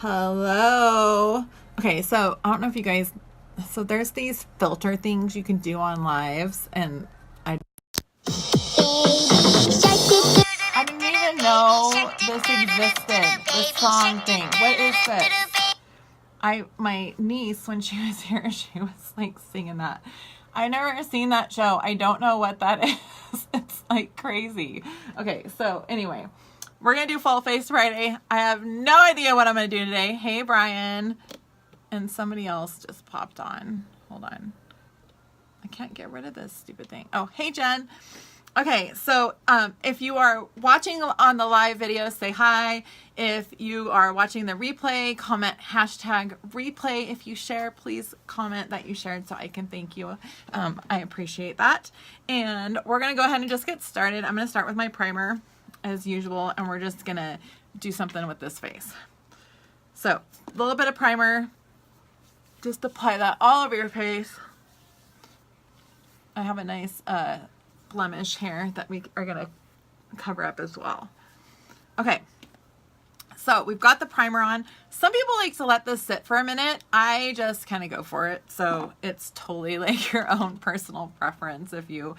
Hello. Okay, so I don't know if you guys, so there's these filter things you can do on lives, and I didn't even know this existed. This song thing. What is this? My niece, when she was here, she was like singing that. I never seen that show. I don't know what that is. It's like crazy. Okay, so anyway, we're gonna do Full Face Friday. I have no idea what I'm gonna do today. Hey, Brian. And somebody else just popped on. Hold on. I can't get rid of this stupid thing. Oh, hey, Jen. Okay, so if you are watching on the live video, say hi. If you are watching the replay, comment hashtag replay. If you share, please comment that you shared so I can thank you. I appreciate that. And we're going to go ahead and just get started. I'm going to start with my primer as usual, and we're just going to do something with this face. So a little bit of primer. Just apply that all over your face. I have a nice blemish here that we are going to cover up as well. Okay, so we've got the primer on. Some people like to let this sit for a minute. I just kind of go for it. So it's totally like your own personal preference if you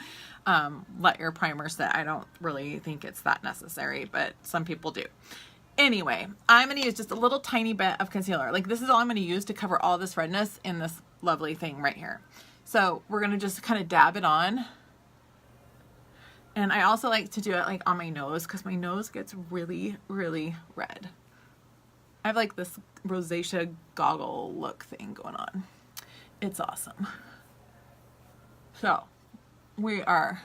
let your primer sit. I don't really think it's that necessary, but some people do. Anyway, I'm going to use just a little tiny bit of concealer. Like this is all I'm going to use to cover all this redness in this lovely thing right here. So we're going to just kind of dab it on. And I also like to do it like on my nose because my nose gets really, really red. I have like this rosacea goggle look thing going on. It's awesome. So we are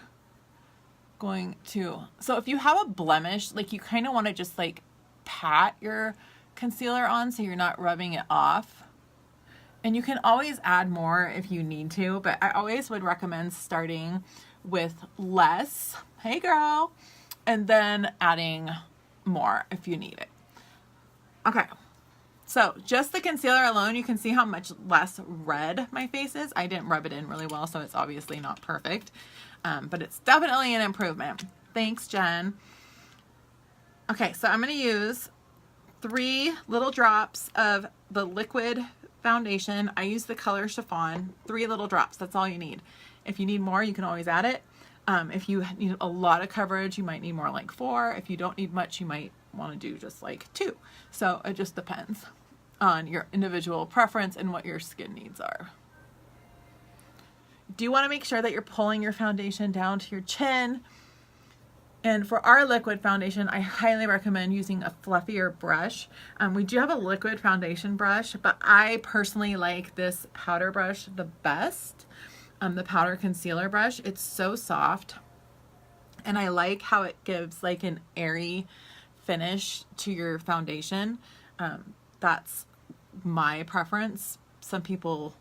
going to, so if you have a blemish, like you kind of want to just like pat your concealer on so you're not rubbing it off. And you can always add more if you need to, but I always would recommend starting with less, hey girl, and then adding more if you need it. Okay, so just the concealer alone, you can see how much less red my face is. I didn't rub it in really well, so it's obviously not perfect, but it's definitely an improvement. Thanks, Jen. Okay, so I'm going to use 3 little drops of the liquid foundation. I use the color Chiffon, 3 little drops. That's all you need. If you need more, you can always add it. If you need a lot of coverage, you might need more like 4. If you don't need much, you might want to do just like 2. So it just depends on your individual preference and what your skin needs are. Do you want to make sure that you're pulling your foundation down to your chin? And for our liquid foundation, I highly recommend using a fluffier brush. We do have a liquid foundation brush, but I personally like this powder brush the best. The powder concealer brush. It's so soft. And I like how it gives like an airy finish to your foundation. That's my preference. Some people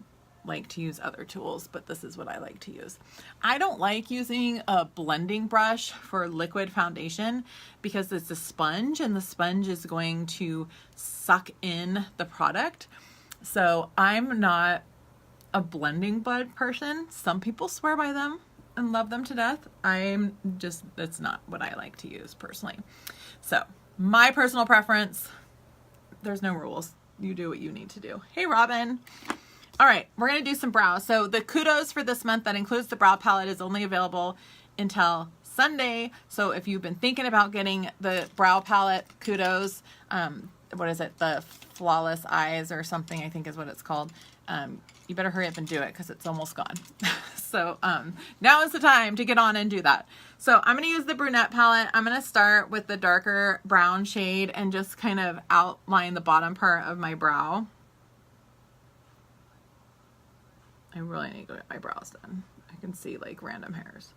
like to use other tools, but this is what I like to use. I don't like using a blending brush for liquid foundation because it's a sponge and the sponge is going to suck in the product. So I'm not a blending bud person. Some people swear by them and love them to death. That's not what I like to use personally. So my personal preference, there's no rules. You do what you need to do. Hey, Robin. All right, we're going to do some brows. So the kudos for this month that includes the brow palette is only available until Sunday. So if you've been thinking about getting the brow palette, kudos. What is it? The Flawless Eyes or something, I think is what it's called. You better hurry up and do it because it's almost gone. So now is the time to get on and do that. So I'm going to use the brunette palette. I'm going to start with the darker brown shade and just kind of outline the bottom part of my brow. I really need to get my brows done. I can see like random hairs.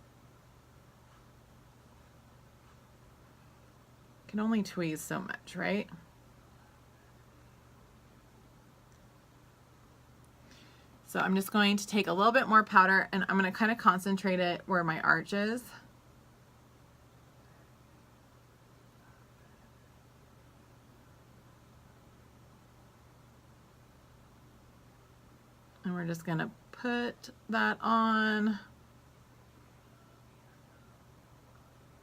Can only tweeze so much, right? So I'm just going to take a little bit more powder and I'm going to kind of concentrate it where my arch is. And we're just going to put that on.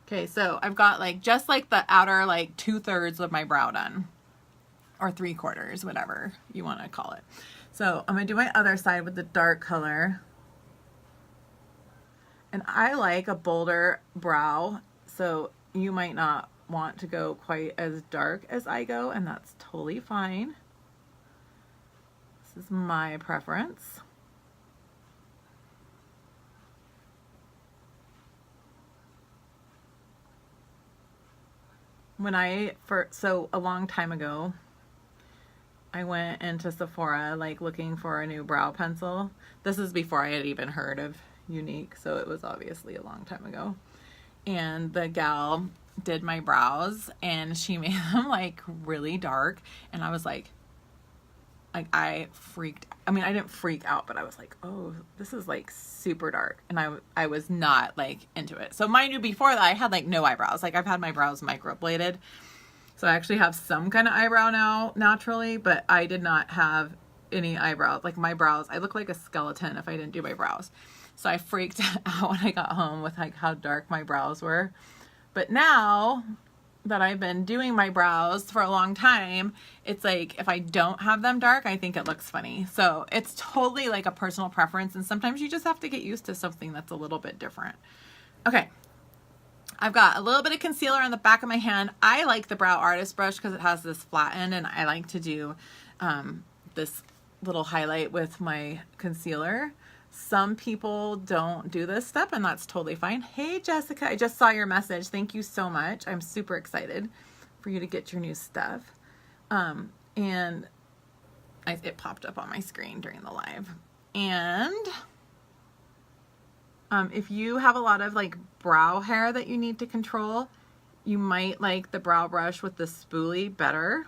Okay, so I've got like just like the outer like 2/3 of my brow done. or 3/4, whatever you want to call it. So I'm going to do my other side with the dark color. And I like a bolder brow, so you might not want to go quite as dark as I go, and that's totally fine. This is my preference. So a long time ago, I went into Sephora like looking for a new brow pencil. This is before I had even heard of Younique, so it was obviously a long time ago. And the gal did my brows and she made them like really dark, and I was like I didn't freak out, but I was like, oh, this is like super dark, and I was not like into it. So mind you, before that I had like no eyebrows. Like I've had my brows microbladed, so I actually have some kind of eyebrow now naturally, but I did not have any eyebrows. Like my brows, I look like a skeleton if I didn't do my brows. So I freaked out when I got home with like how dark my brows were. But now that I've been doing my brows for a long time, it's like if I don't have them dark, I think it looks funny. So it's totally like a personal preference, and sometimes you just have to get used to something that's a little bit different. Okay, I've got a little bit of concealer on the back of my hand. I like the Brow Artist brush because it has this flat end, and I like to do this little highlight with my concealer. Some people don't do this step, and that's totally fine. Hey, Jessica, I just saw your message. Thank you so much. I'm super excited for you to get your new stuff. It popped up on my screen during the live. And if you have a lot of like brow hair that you need to control, you might like the brow brush with the spoolie better.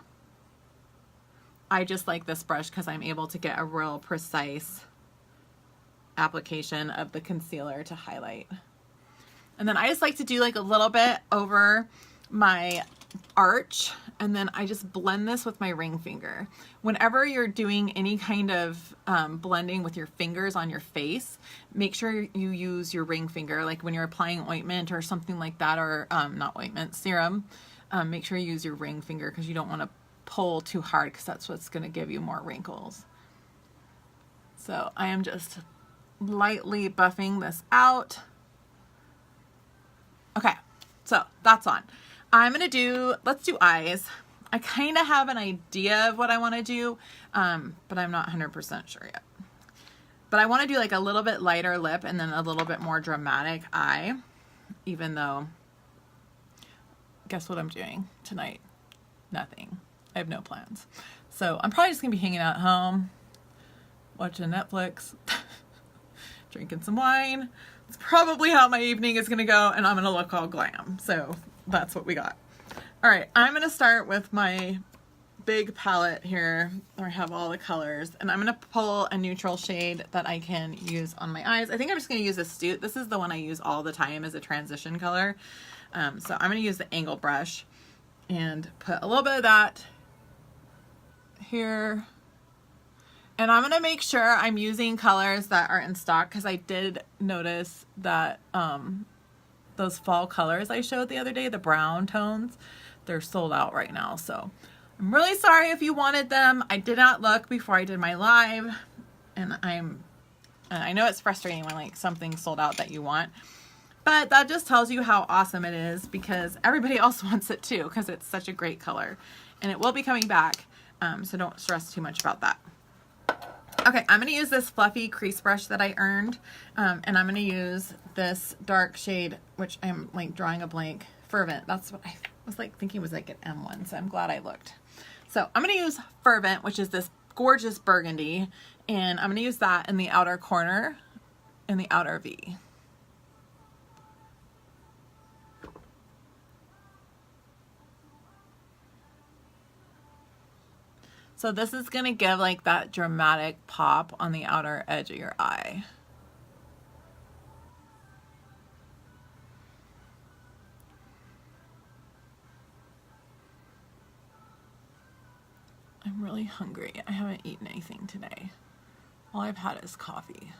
I just like this brush because I'm able to get a real precise application of the concealer to highlight. And then I just like to do like a little bit over my arch, and then I just blend this with my ring finger. Whenever you're doing any kind of blending with your fingers on your face, make sure you use your ring finger. Like when you're applying ointment or something like that, or not ointment, serum, make sure you use your ring finger because you don't want to pull too hard, because that's what's going to give you more wrinkles. So I am just lightly buffing this out. Okay, so that's on. Let's do eyes. I kind of have an idea of what I want to do, but I'm not 100% sure yet. But I want to do like a little bit lighter lip and then a little bit more dramatic eye, even though, guess what I'm doing tonight? Nothing. I have no plans. So I'm probably just going to be hanging out at home, watching Netflix, drinking some wine. It's probably how my evening is going to go, and I'm going to look all glam. So that's what we got. All right, I'm going to start with my big palette here where I have all the colors, and I'm going to pull a neutral shade that I can use on my eyes. I think I'm just going to use Astute. This is the one I use all the time as a transition color. So I'm going to use the angle brush and put a little bit of that here. And I'm going to make sure I'm using colors that are in stock, because I did notice that those fall colors I showed the other day, the brown tones, they're sold out right now. So I'm really sorry if you wanted them. I did not look before I did my live, and I know it's frustrating when like something's sold out that you want, but that just tells you how awesome it is, because everybody else wants it too, because it's such a great color, and it will be coming back. So don't stress too much about that. Okay, I'm going to use this fluffy crease brush that I earned, and I'm going to use this dark shade, which I'm like drawing a blank, Fervent. That's what I was like thinking was like an M1, so I'm glad I looked. So I'm going to use Fervent, which is this gorgeous burgundy, and I'm going to use that in the outer corner, in the outer V. So this is going to give like that dramatic pop on the outer edge of your eye. I'm really hungry. I haven't eaten anything today. All I've had is coffee.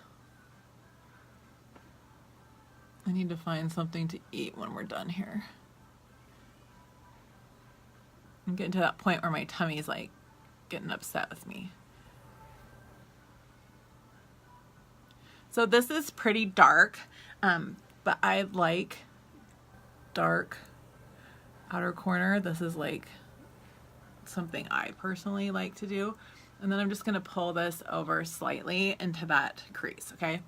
I need to find something to eat when we're done here. I'm getting to that point where my tummy's like getting upset with me. So this is pretty dark, but I like dark outer corner. This is like something I personally like to do. And then I'm just gonna pull this over slightly into that crease, okay?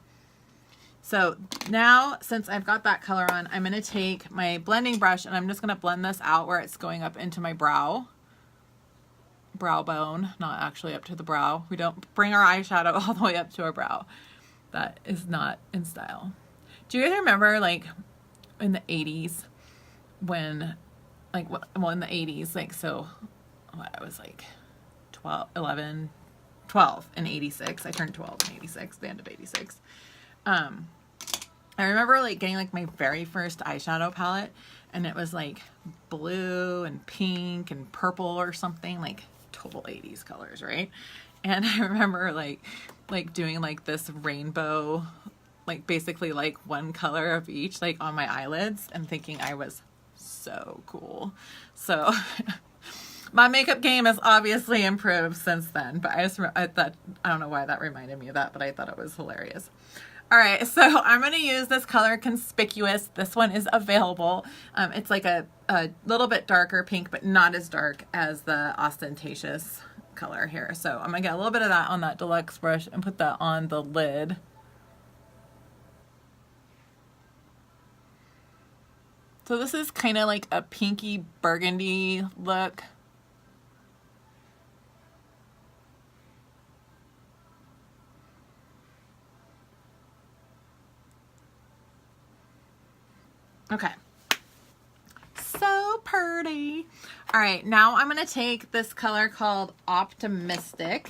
So now, since I've got that color on, I'm gonna take my blending brush and I'm just gonna blend this out where it's going up into my brow bone, not actually up to the brow. We don't bring our eyeshadow all the way up to our brow. That is not in style. Do you guys remember, like, in the 80s when, like, well, in the 80s, like, so I was like 12 in 86. I turned 12 in 86, the end of 86. I remember like getting like my very first eyeshadow palette, and it was like blue and pink and purple or something, like total 80s colors, right? And I remember like doing like this rainbow, like basically like one color of each, like on my eyelids, and thinking I was so cool. So my makeup game has obviously improved since then, but I thought, I don't know why that reminded me of that, but I thought it was hilarious. All right, so I'm going to use this color Conspicuous. This one is available. It's like a little bit darker pink, but not as dark as the Ostentatious color here. So I'm going to get a little bit of that on that deluxe brush and put that on the lid. So this is kind of like a pinky burgundy look. Okay, so pretty. All right, now I'm gonna take this color called Optimistic,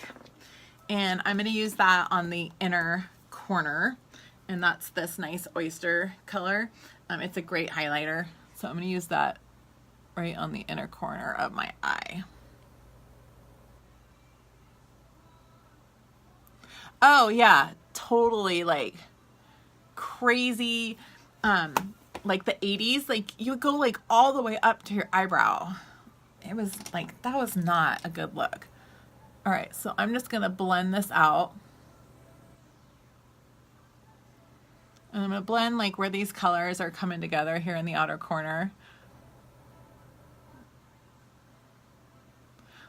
and I'm gonna use that on the inner corner, and that's this nice oyster color. It's a great highlighter, so I'm gonna use that right on the inner corner of my eye. Oh yeah, totally like crazy, like the 80s, like you would go like all the way up to your eyebrow. It was like, that was not a good look. All right, so I'm just gonna blend this out. And I'm gonna blend like where these colors are coming together here in the outer corner.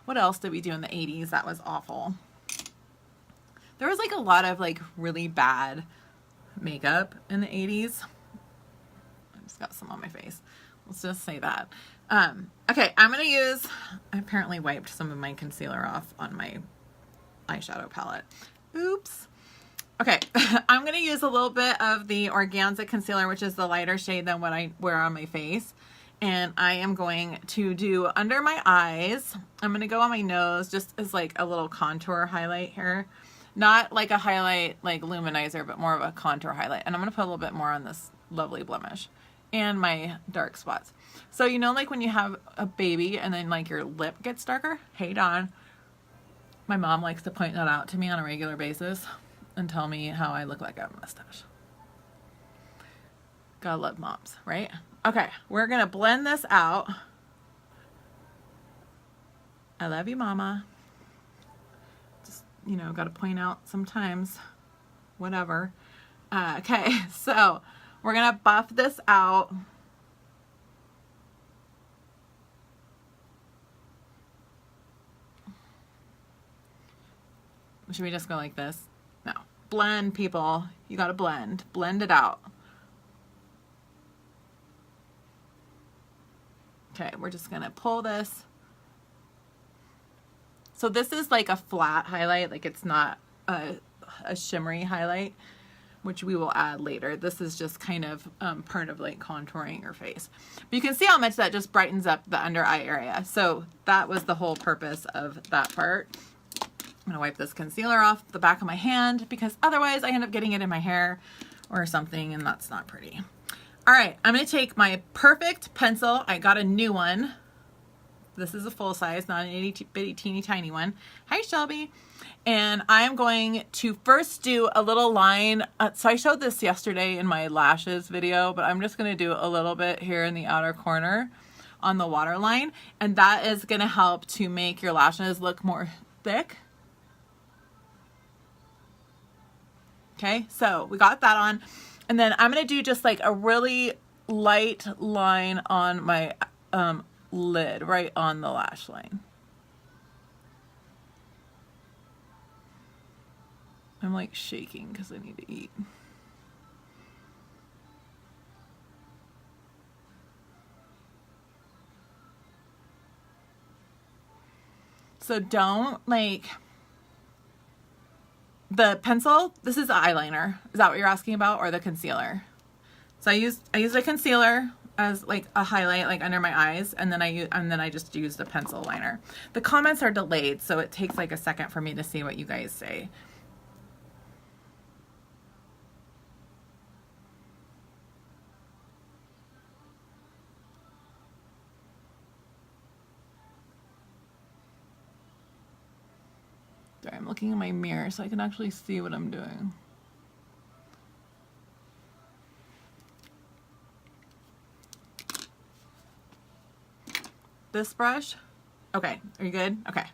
What else did we do in the 80s that was awful? There was like a lot of like really bad makeup in the 80s. Got some on my face. Let's just say that. Okay, I'm gonna use, I apparently wiped some of my concealer off on my eyeshadow palette. Oops. Okay, I'm gonna use a little bit of the Organza concealer, which is the lighter shade than what I wear on my face. And I am going to do under my eyes. I'm gonna go on my nose just as like a little contour highlight here. Not like a highlight like luminizer, but more of a contour highlight. And I'm gonna put a little bit more on this lovely blemish and my dark spots. So you know, like when you have a baby and then like your lip gets darker? Hey Dawn. My mom likes to point that out to me on a regular basis and tell me how I look like I have a mustache. Gotta love moms, right? Okay, we're gonna blend this out. I love you, mama. Just, you know, gotta point out sometimes, whatever. Okay, so we're gonna buff this out. Should we just go like this? No. Blend, people. You gotta blend. Blend it out. Okay, we're just gonna pull this. So this is like a flat highlight, like it's not a shimmery highlight, which we will add later. This is just kind of part of like contouring your face. But you can see how much that just brightens up the under eye area. So that was the whole purpose of that part. I'm gonna wipe this concealer off the back of my hand because otherwise I end up getting it in my hair or something, and that's not pretty. All right, I'm gonna take my Perfect pencil. I got a new one. This is a full size, not an itty bitty teeny tiny one. Hi, Shelby. And I am going to first do a little line. So I showed this yesterday in my lashes video, but I'm just gonna do a little bit here in the outer corner on the waterline. And that is gonna help to make your lashes look more thick. Okay, so we got that on. And then I'm going to do just like a really light line on my lid, right on the lash line. I'm like shaking because I need to eat. So don't like the pencil. This is the eyeliner. Is that what you're asking about, or the concealer? So I used a concealer as like a highlight, like under my eyes, and then I just used a pencil liner. The comments are delayed, so it takes like a second for me to see what you guys say. Sorry, I'm looking in my mirror so I can actually see what I'm doing. This brush? Okay, are you good? Okay.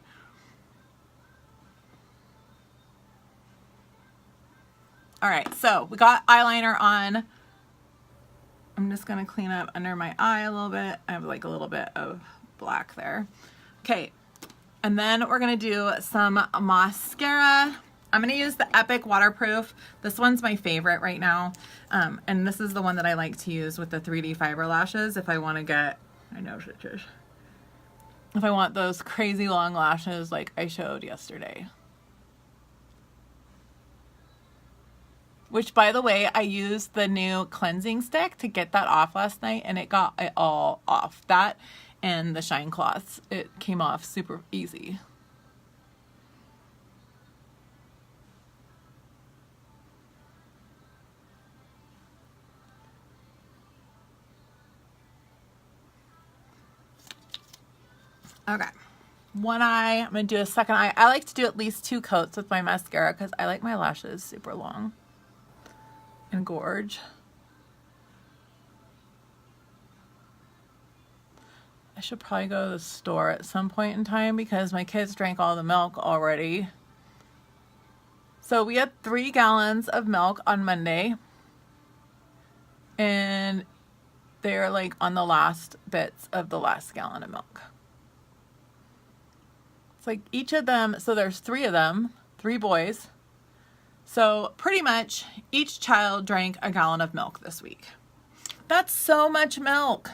All right, so we got eyeliner on. I'm just gonna clean up under my eye a little bit. I have like a little bit of black there. Okay, and then we're gonna do some mascara. I'm gonna use the Epic Waterproof. This one's my favorite right now. And this is the one that I like to use with the 3D fiber lashes if I wanna get, I know, if I want those crazy long lashes like I showed yesterday. Which, by the way, I used the new cleansing stick to get that off last night, and it got it all off. That and the shine cloths. It came off super easy. Okay. One eye. I'm going to do a second eye. I like to do at least 2 coats with my mascara because I like my lashes super long and gorge. I should probably go to the store at some point in time because my kids drank all the milk already. So we had 3 gallons of milk on Monday, and they're like on the last bits of the last gallon of milk. It's like each of them, so there's 3 of them, 3 boys. So pretty much each child drank a gallon of milk this week. That's so much milk.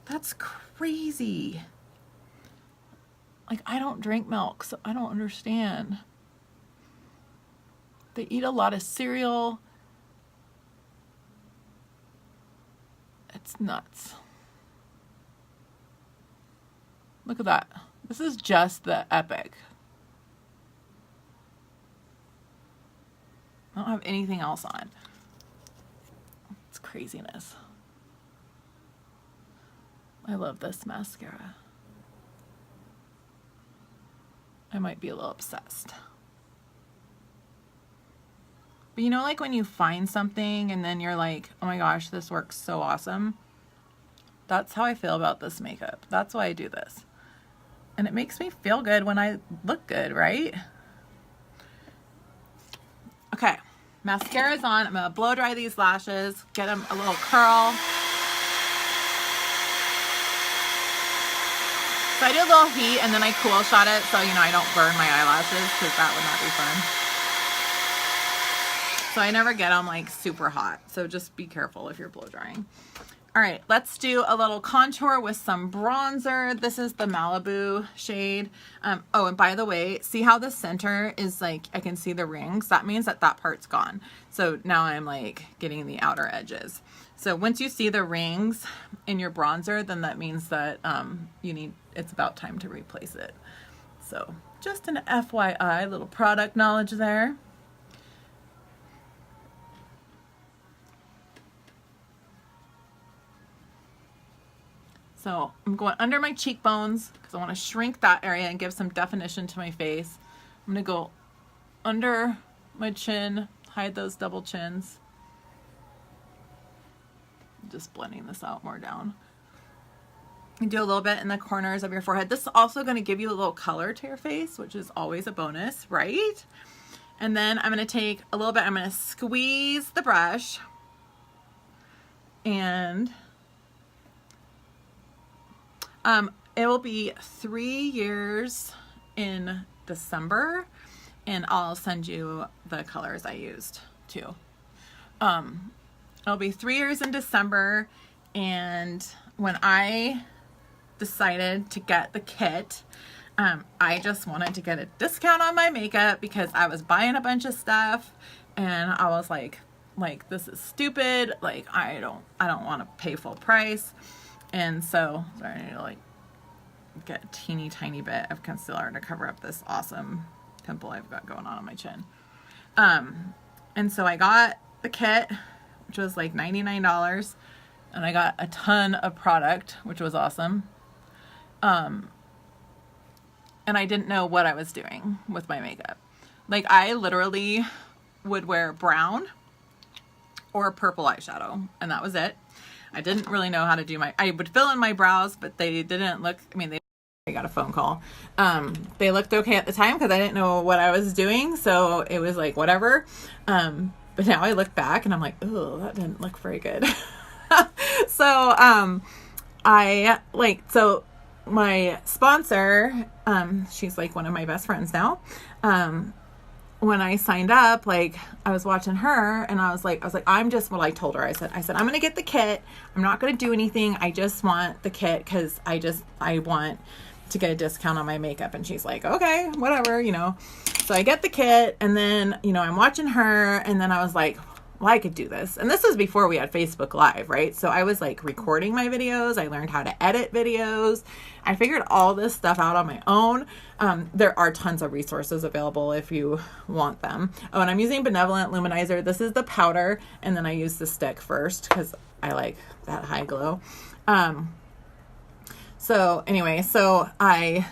That's crazy. Like, I don't drink milk, so I don't understand. They eat a lot of cereal. It's nuts. Look at that. This is just the Epic. I don't have anything else on. It's craziness. I love this mascara. I might be a little obsessed. But you know, like when you find something and then you're like, oh my gosh, this works so awesome. That's how I feel about this makeup. That's why I do this. And it makes me feel good when I look good, right? Okay, mascara's on. I'm gonna blow dry these lashes, get them a little curl. So I do a little heat and then I cool shot it so, you know, I don't burn my eyelashes because that would not be fun. So I never get them like super hot. So just be careful if you're blow drying. All right, let's do a little contour with some bronzer. This is the Malibu shade. Oh, and by the way, see how the center is like, I can see the rings. That means that that part's gone. So now I'm like getting the outer edges. So once you see the rings in your bronzer, then that means that it's about time to replace it. So just an FYI, little product knowledge there. So I'm going under my cheekbones because I want to shrink that area and give some definition to my face. I'm going to go under my chin, hide those double chins. Just blending this out more down. You do a little bit in the corners of your forehead. This is also going to give you a little color to your face, which is always a bonus, right? And then I'm going to take a little bit, I'm going to squeeze the brush, and it will be 3 years in December, and I'll send you the colors I used too. It'll be 3 years in December, and when I decided to get the kit, I just wanted to get a discount on my makeup because I was buying a bunch of stuff, and I was like this is stupid. Like I don't want to pay full price. And so, sorry, I need to like get a teeny tiny bit of concealer to cover up this awesome pimple I've got going on my chin. And so I got the kit, which was like $99, and I got a ton of product, which was awesome. And I didn't know what I was doing with my makeup. Like I literally would wear brown or purple eyeshadow, and that was it. I didn't really know how to do I would fill in my brows, but they didn't look, I mean, I got a phone call. They looked okay at the time because I didn't know what I was doing. So it was like, whatever. But now I look back and I'm like, oh, that didn't look very good. So, so my sponsor, she's like one of my best friends now. When I signed up, like I was watching her and I was like, I'm just, well, I told her, I said, I'm going to get the kit. I'm not going to do anything. I just want the kit because I want to get a discount on my makeup. And she's like, okay, whatever, you know. So I get the kit, and then, you know, I'm watching her, and then I was like, well, I could do this. And this was before we had Facebook Live, right? So I was like recording my videos. I learned how to edit videos. I figured all this stuff out on my own. There are tons of resources available if you want them. Oh, and I'm using Benevolent Luminizer. This is the powder, and then I use the stick first because I like that high glow. So anyway, so I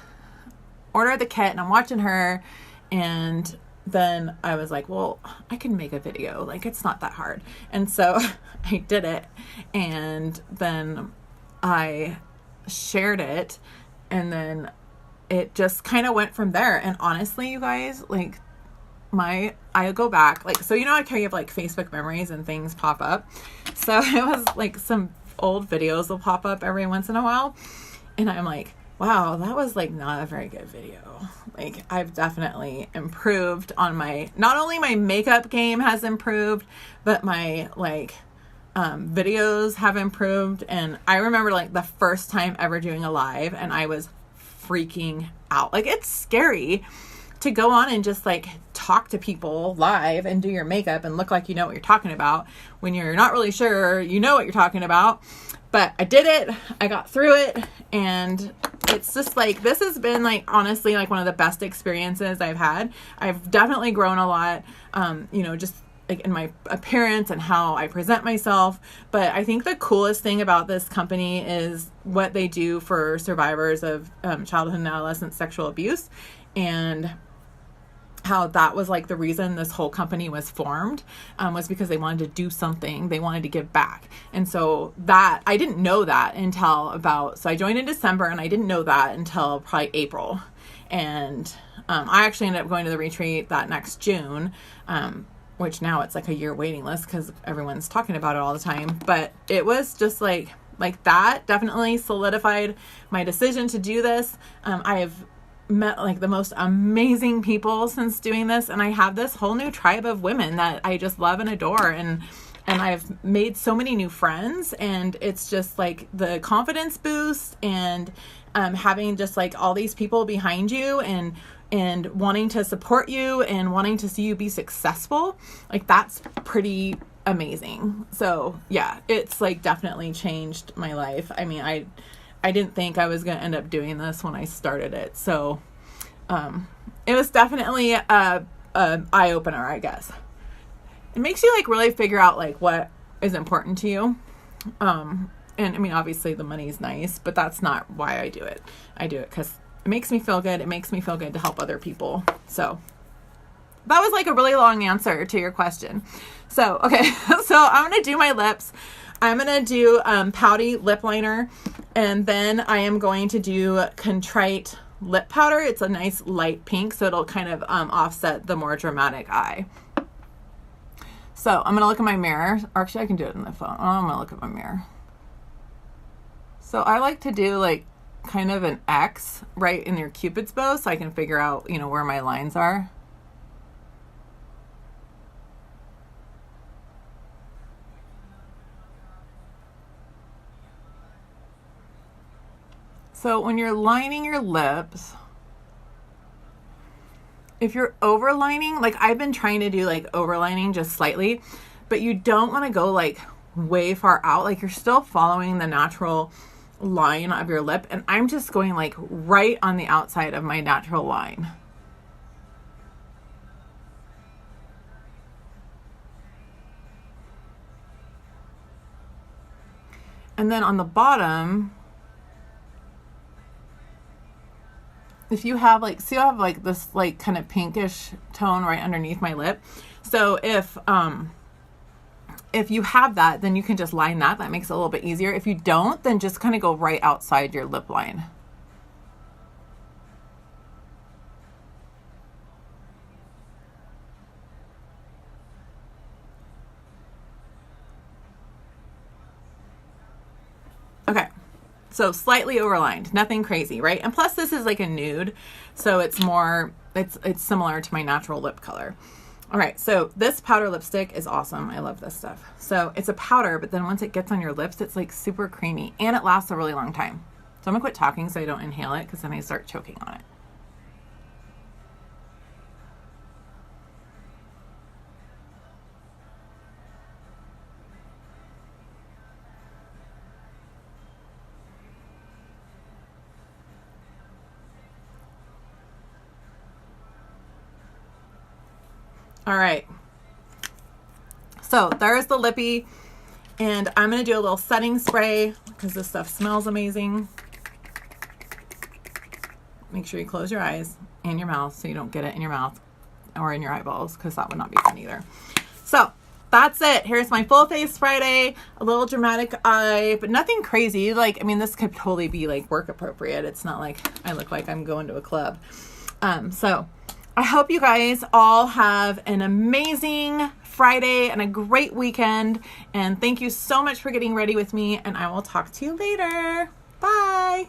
ordered the kit, and I'm watching her, and then I was like, well, I can make a video. Like, it's not that hard. And so I did it, and then I shared it, and then it just kind of went from there. And honestly, you guys, like I go back, like, so, you know, how you have like Facebook memories and things pop up. So it was like some old videos will pop up every once in a while. And I'm like, wow, that was like not a very good video. Like I've definitely improved on not only my makeup game has improved, but my videos have improved. And I remember like the first time ever doing a live, and I was freaking out. Like it's scary to go on and just like talk to people live and do your makeup and look like you know what you're talking about when you're not really sure you know what you're talking about. But I did it, I got through it, and it's just like, this has been like, honestly, like one of the best experiences I've had. I've definitely grown a lot, you know, just like in my appearance and how I present myself. But I think the coolest thing about this company is what they do for survivors of childhood and adolescent sexual abuse, and how that was like the reason this whole company was formed, was because they wanted to do something. They wanted to give back. And so that, I didn't know that until so I joined in December, and I didn't know that until probably April. And I actually ended up going to the retreat that next June, which now it's like a year waiting list because everyone's talking about it all the time. But it was just like that definitely solidified my decision to do this. I have met like the most amazing people since doing this, and I have this whole new tribe of women that I just love and adore, and I've made so many new friends, and it's just like the confidence boost, and having just like all these people behind you and wanting to support you and wanting to see you be successful, like that's pretty amazing. So yeah, it's like definitely changed my life. I mean, I didn't think I was going to end up doing this when I started it. So, it was definitely a eye-opener, I guess. It makes you like really figure out like what is important to you. And I mean, obviously the money's nice, but that's not why I do it. I do it because it makes me feel good. It makes me feel good to help other people. So that was like a really long answer to your question. So, okay. So I'm going to do my lips. I'm going to do pouty lip liner. And then I am going to do Contrite lip powder. It's a nice light pink, so it'll kind of offset the more dramatic eye. So I'm gonna look at my mirror. Or actually, I can do it in the phone. I'm gonna look at my mirror. So I like to do like kind of an X right in your Cupid's bow, so I can figure out, you know, where my lines are. So when you're lining your lips, if you're overlining, like I've been trying to do like overlining just slightly, but you don't want to go like way far out. Like you're still following the natural line of your lip, and I'm just going like right on the outside of my natural line. And then on the bottom, if you have like, see, I have like this like kind of pinkish tone right underneath my lip. So if you have that, then you can just line that. That makes it a little bit easier. If you don't, then just kind of go right outside your lip line. Okay. So slightly overlined, nothing crazy, right? And plus this is like a nude, so it's more, it's similar to my natural lip color. All right, so this powder lipstick is awesome. I love this stuff. So it's a powder, but then once it gets on your lips, it's like super creamy and it lasts a really long time. So I'm gonna quit talking so I don't inhale it, because then I start choking on it. All right, so there's the lippy, and I'm gonna do a little setting spray because this stuff smells amazing. Make sure you close your eyes and your mouth so you don't get it in your mouth or in your eyeballs, because that would not be fun either. So that's it. Here's my full face Friday, a little dramatic eye, but nothing crazy. Like, I mean, this could totally be like work appropriate. It's not like I look like I'm going to a club. So I hope you guys all have an amazing Friday and a great weekend. And thank you so much for getting ready with me. And I will talk to you later. Bye.